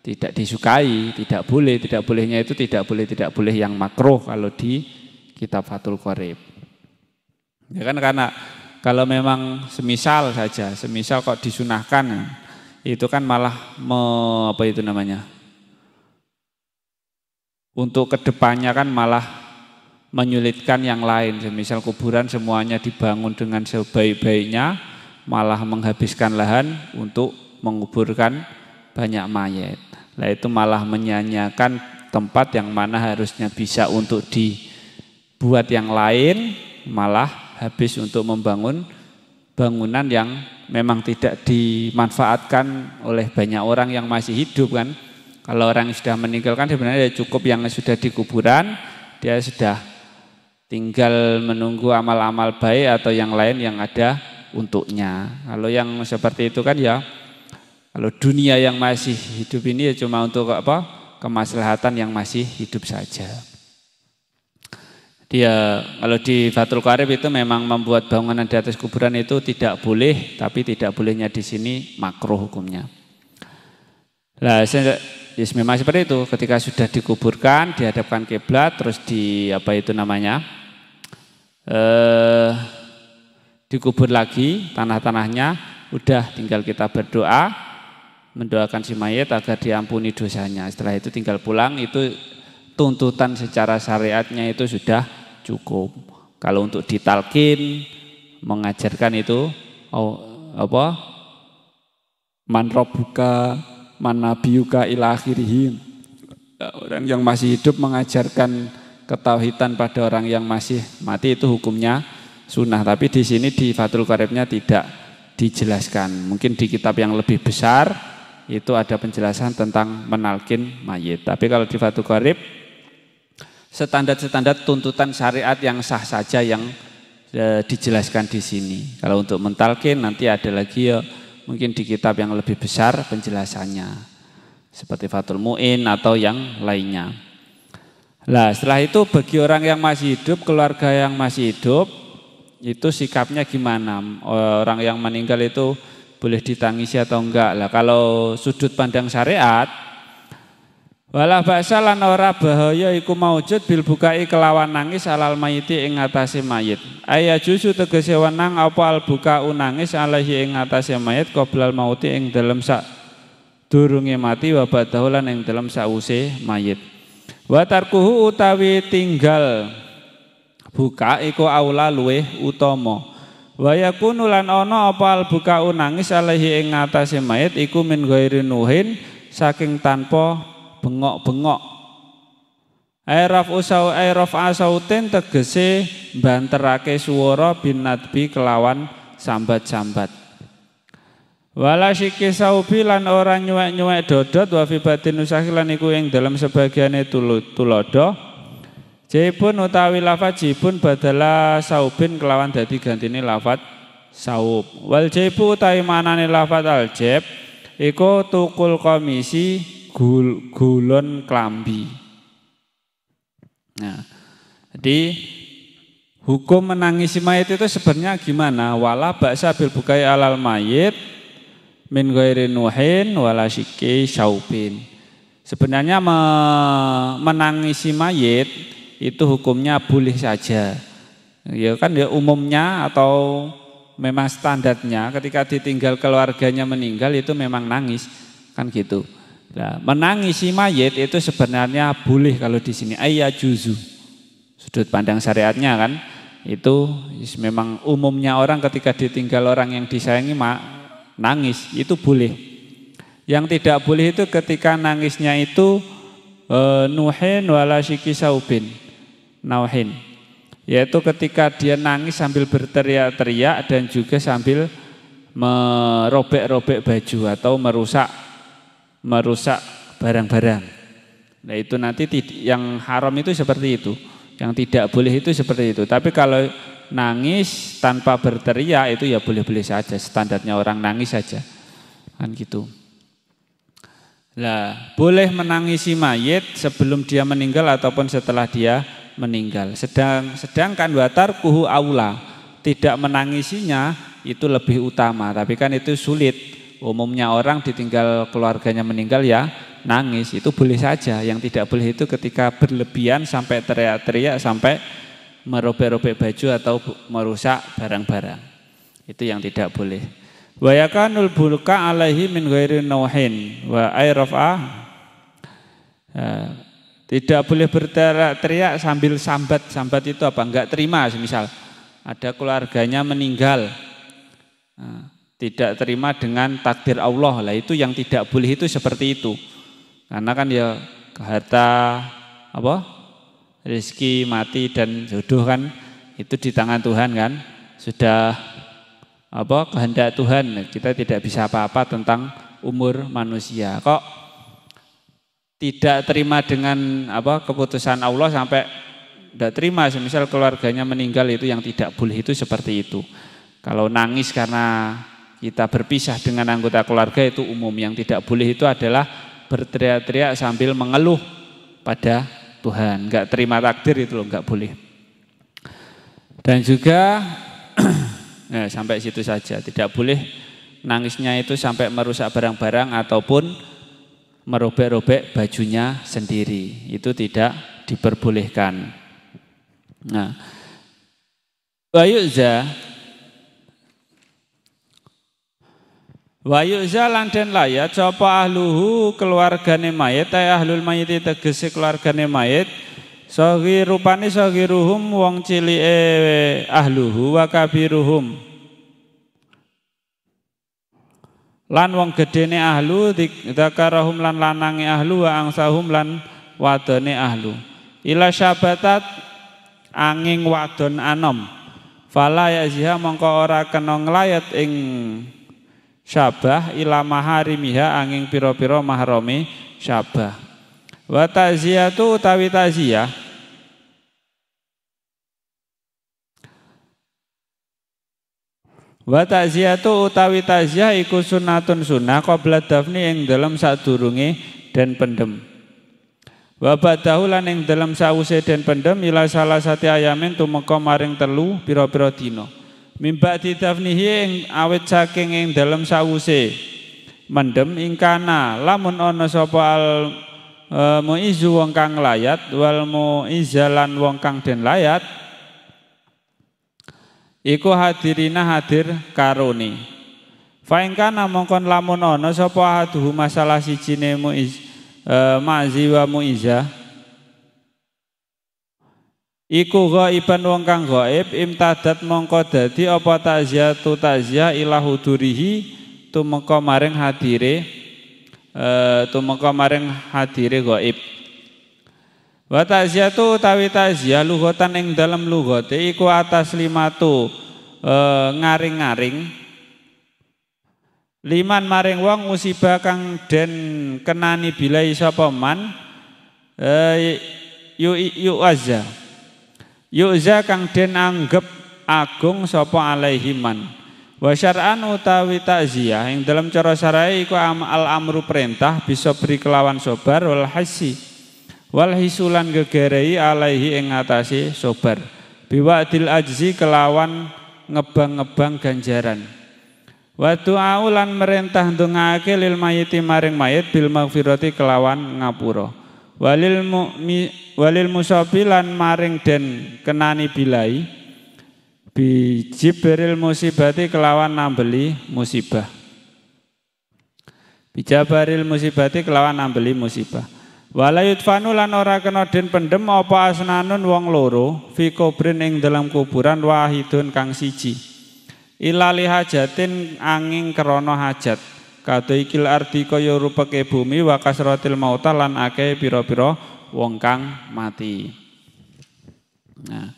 tidak disukai, tidak boleh. Tidak bolehnya itu tidak boleh yang makruh kalau di kitab Fathul Qorib. Ya kan, karena kalau memang semisal kok disunahkan, itu kan malah untuk kedepannya kan malah menyulitkan yang lain. Semisal kuburan semuanya dibangun dengan sebaik-baiknya, malah menghabiskan lahan untuk menguburkan banyak mayat. Nah itu malah menyanyiakan tempat yang mana harusnya bisa untuk dibuat yang lain, malah habis untuk membangun bangunan yang memang tidak dimanfaatkan oleh banyak orang yang masih hidup kan. Kalau orang yang sudah meninggal kan sebenarnya cukup yang sudah di kuburan, dia sudah tinggal menunggu amal-amal baik atau yang lain yang ada untuknya. Kalau yang seperti itu kan ya, kalau dunia yang masih hidup ini ya cuma untuk kemaslahatan yang masih hidup saja. Dia kalau di Fathul Qorib itu memang membuat bangunan di atas kuburan itu tidak boleh, tapi tidak bolehnya di sini makruh hukumnya. Nah, memang seperti itu. Ketika sudah dikuburkan, dihadapkan kiblat, terus dikubur lagi tanah-tanahnya, udah tinggal kita berdoa, mendoakan si mayit agar diampuni dosanya. Setelah itu tinggal pulang, itu tuntutan secara syariatnya itu sudah cukup. Kalau untuk ditalkin, mengajarkan itu man rabbuka man nabiyuka ila akhirih. Orang yang masih hidup mengajarkan ketauhidan pada orang yang masih mati itu hukumnya sunnah. Tapi di sini di Fathul Qoribnya tidak dijelaskan. Mungkin di kitab yang lebih besar itu ada penjelasan tentang menalkin mayit. Tapi kalau di Fathul Qorib standar tuntutan syariat yang sah saja yang dijelaskan di sini. Kalau untuk mentalkin nanti ada lagi ya mungkin di kitab yang lebih besar penjelasannya, seperti Fathul Mu'in atau yang lainnya. Nah setelah itu bagi orang yang masih hidup, keluarga yang masih hidup, itu sikapnya gimana? Orang yang meninggal itu boleh ditangisi atau enggak? Lah kalau sudut pandang syariat, wala ba'sa lan ora bahaya iku maujud bil bukai kelawan nangis alal mayiti ing atase mayit. Aya jusu tegese wenang apa al buka nangis alaihi ing atase mayit qoblal mauti ing dalem sak durunge mati wa ba'dahu lan ing dalem sause mayit. Wa tarkuhu utawi tinggal buka iku aula luweh utama. Wa yakunu lan ana apa al buka nangis alaihi ing atase mayit iku min ghairi nuhin saking tanpa bengok-bengok. Airaf asautin tegese banterake swara binatbi kelawan sambat-sambat. Wala syiki saubi lan ora nyuwek-nyuwek dodot wa fi batin usahilan iku ing dalam sebagiane tulodo. Jibun utawi lafaz jibun badala saubin kelawan dadi gantine lafaz saub. Wal jibu utawi manane lafaz aljib iku tukul komisi gulon klambi. Nah, jadi hukum menangisi mayit itu sebenarnya gimana? Wala ba'sa bil bukai alal mayit min ghairi nuhin wala syiki syaubin. Sebenarnya menangisi mayit itu hukumnya boleh saja. Ya kan ya umumnya atau memang standarnya ketika ditinggal keluarganya meninggal itu memang nangis kan gitu. Nah, menangisi mayit itu sebenarnya boleh kalau di sini ayya juzu. Sudut pandang syariatnya kan itu memang umumnya orang ketika ditinggal orang yang disayangi nangis itu boleh. Yang tidak boleh itu ketika nangisnya itu nuhin wala syiki saubin. Nauhin. Yaitu ketika dia nangis sambil berteriak-teriak dan juga sambil merobek-robek baju atau merusak barang-barang. Nah itu nanti yang haram itu seperti itu. Yang tidak boleh itu seperti itu. Tapi kalau nangis tanpa berteriak itu ya boleh-boleh saja. Standarnya orang nangis saja. Kan gitu. Nah, boleh menangisi mayit sebelum dia meninggal ataupun setelah dia meninggal. Sedangkan watar kuhu aula, tidak menangisinya itu lebih utama. Tapi kan itu sulit. Umumnya orang ditinggal keluarganya meninggal ya nangis, itu boleh saja. Yang tidak boleh itu ketika berlebihan sampai teriak-teriak, sampai merobek-robek baju atau merusak barang-barang. Itu yang tidak boleh. Wa yakanul buka alaihi min ghairi nauhin wa airafa. Tidak boleh berteriak sambil sambat. Sambat itu apa? Enggak terima, misal ada keluarganya meninggal, tidak terima dengan takdir Allah. Lah itu yang tidak boleh itu seperti itu. Karena kan ya harta apa? Rezeki, mati dan jodoh kan itu di tangan Tuhan kan. Sudah apa? Kehendak Tuhan. Kita tidak bisa apa-apa tentang umur manusia. Kok tidak terima dengan apa? Keputusan Allah sampai tidak terima, semisal keluarganya meninggal, itu yang tidak boleh itu seperti itu. Kalau nangis karena kita berpisah dengan anggota keluarga itu umum. Yang tidak boleh itu adalah berteriak-teriak sambil mengeluh pada Tuhan. Enggak terima takdir itu loh, enggak boleh. Dan juga nah, sampai situ saja. Tidak boleh nangisnya itu sampai merusak barang-barang ataupun merobek-robek bajunya sendiri. Itu tidak diperbolehkan. Nah, wa yu'za lan den layat sapa ahluhu keluargane mayit, ahlul mayit tegese keluargane mayit, rupane sagiruhum wong cilike ahluhu wa kabiruhum lan wong gedene ahlu, dzakarahum lan lanange ahlu, wa angsahum lan wadone ahlu, ila syabatat angin wadon anom, fala yaziha mongko ora kena nglayat ing syabah ila maharimiha angin pira-pira mahrami syabah. Wa ta'ziyatu utawi ta'ziyah wa ta'ziyatu utawi ta'ziyah iku sunatun sunnah qabla dafni ing dalem sadurunge den pendem. Wa badahu lan ing dalam sause den pendem ila salah sati ayamin tumeka maring telu pira-pira dina. Mimba didafnihi ing awit saking ing dalam sause mendem ingkana lamun ana sapa al muizu wong kang layat wal muizalan wong kang den layat iku hadirina hadir karone. Fa ingkana mongkon lamun ana sapa haduhu masalah sijine muiz ma'zi wa mu'iza iku ghaiban wong kang ghaib imtadat mongko dadi apa ta'ziyatu ta'ziyah ila hudurihi tumeka maring hadire ghaib. Wa ta'ziyatu utawi ta'ziyah lughatan ing dalem lughate iku atas limatu ngaring-ngaring liman maring wong musibah kang den kenani bilai sapa man yu'za kang den anggep agung sapa alaihiman. Wa syar'an utawi ta'ziyah ing dalam cara syar'i iku al amru perintah bisa beri kelawan sabar wal hasi wal hisulan gegerei alaihi ing atase sabar biwa'dil ajzi kelawan ngebang-ngebang ganjaran. Wa du'au lan merintah ndongaake lil mayiti maring mayit bil maghfirati kelawan ngapura. Walil musabi lan maring den kenani bilai bijibril musibati kelawan nambeli musibah. Bijabaril musibati kelawan nambeli musibah. Wala yudfanu lan ora kena den pendem apa asnanun wong loro fi kubrin ing dalam kuburan wahidun kang siji. Ilali hajatin angin krana hajat kadha ikil ardi kaya rupeke bumi wa kasratil mauta lan akeh pira-pira wong kang mati. Nah,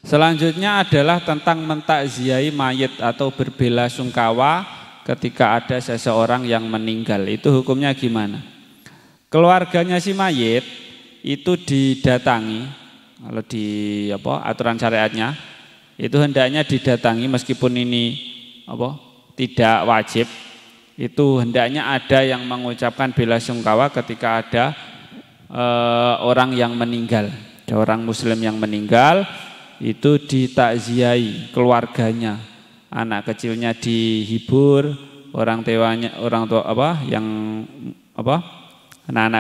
selanjutnya adalah tentang mentakziahi mayit atau berbelasungkawa ketika ada seseorang yang meninggal. Itu hukumnya gimana? Keluarganya si mayit itu didatangi, kalau di aturan syariatnya itu hendaknya didatangi meskipun ini tidak wajib. Itu hendaknya ada yang mengucapkan belasungkawa ketika ada orang yang meninggal, ada orang muslim yang meninggal, itu ditakziahi keluarganya, anak kecilnya dihibur, orang tua anak-anak